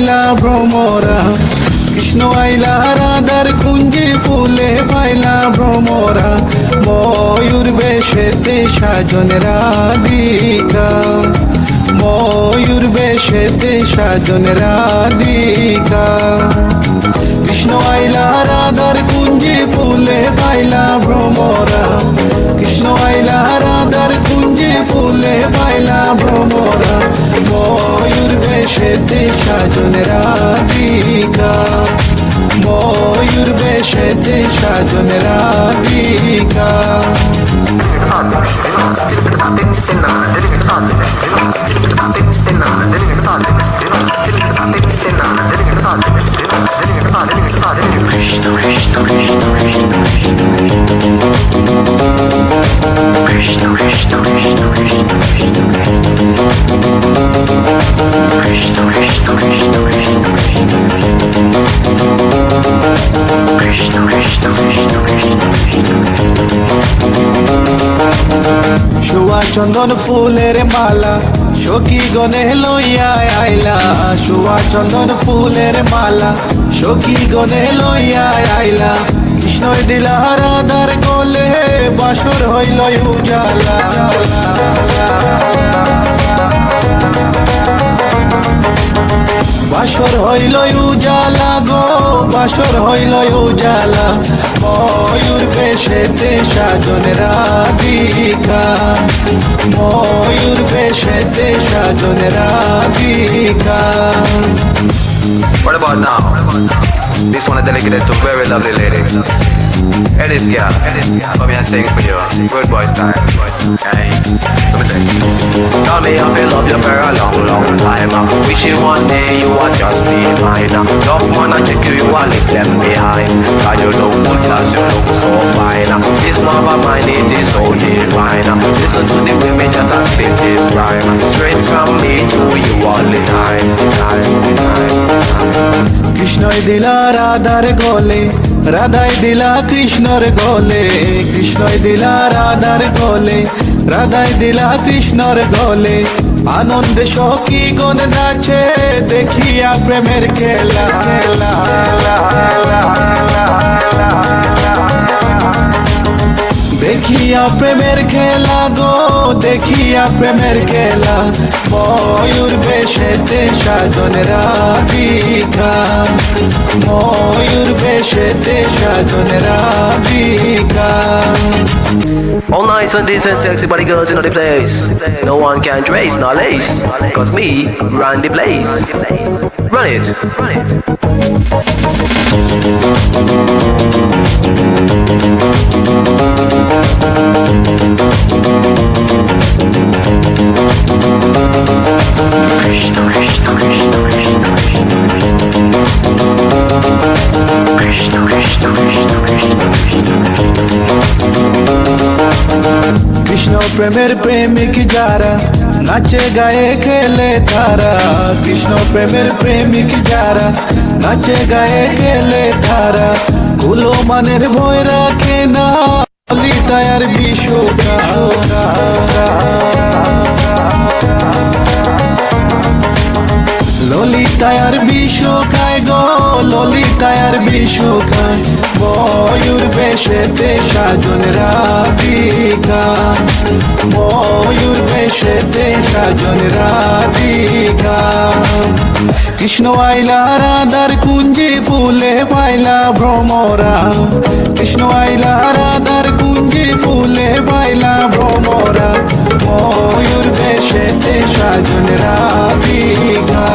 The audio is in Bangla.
পাইলা ভ্রমরা, কৃষ্ণ আইলা রাধার কুঞ্জে ফুলে পাইলা ভ্রমরা, ময়ূর বেশেতে সাজন রাধিকা, ময়ূর বেশেতে সাজন রাধিকা। কৃষ্ণ আইলা রাধার কুঞ্জে ফুলে পাইলা ভ্রমরা, কৃষ্ণ আইলা রাধার কুঞ্জে ফুলে পাইলা ভ্রমরা, ময়ূর বেশেতে সাজন রাধিকা, ময়ূর বেশেতে সাজন রাধিকা। সুয়া চন্দন ফুলের মালা সখী গনে লইয়া আইলা, সুয়া চন্দন ফুলের মালা সখী গনে লইয়া আইলা, কৃষ্ণই দিলা রাধার কোলে বাসর হইল উজালা। বাসর হইল উজালা গো, বাসর হইল উজালা, ময়ূর বেশেতে সাজন রাধিকা, ময়ূর বেশেতে সাজন Radhika. What about now? This one is dedicated to very lovely lady. It is girl, come here and sing for you. Good boy style. Hey, let me sing. Tell me I've been love you for a long, long time. Wishing one day you would just be mine. Love man and check you, you will leave them behind. Cause you look good, cause you look so fine. This love of mine, it is so divine. Listen to the women just as spit this rhyme. Straight from me to you all the time. কৃষ্ণই দিলা রাধার গলে, রাধাই দিলা কৃষ্ণর গলে, কৃষ্ণই দিলা রাধার গলে, রাধাই দিলা কৃষ্ণর গলে, আনন্দে সখী গণ নাচে দেখিয়া প্রেমের খেলা। দেখিয়া প্রেমের খেলা গো, দেখিয়া প্রেমের খেলা, ময়ূর বেশেতে সাজন রাধিকা, ময়ূর বেশেতে সাজন Radhika. All nice and decent, sexy body girls in the place. No one can trace, no lace. Cause me run the place. Run it, run it. Krishna প্রেমের প্রেমিক যারা নাচে গায়ে খেলে তারা, কৃষ্ণ প্রেমের প্রেমিক যারা নাচে গায়ে খেলে তারা, কুলো মানের ভয় রাখে না ললিতায়ার বিশ্বকা। ললিতায়ার বিষ খায় গো, ললিতায়ার বিষ খায়, ময়ূর বেশেতে সাজন রাধিকা, ময়ূর বেশেতে সাজন রাধিকা। কৃষ্ণ আইলা রাধার কুঞ্জে ফুলে পাইলা ভ্রমরা, কৃষ্ণ আইলা রাধার কুঞ্জে ফুলে পাইলা ভ্রমরা, ময়ূর বেশেতে সাজন রাধিকা,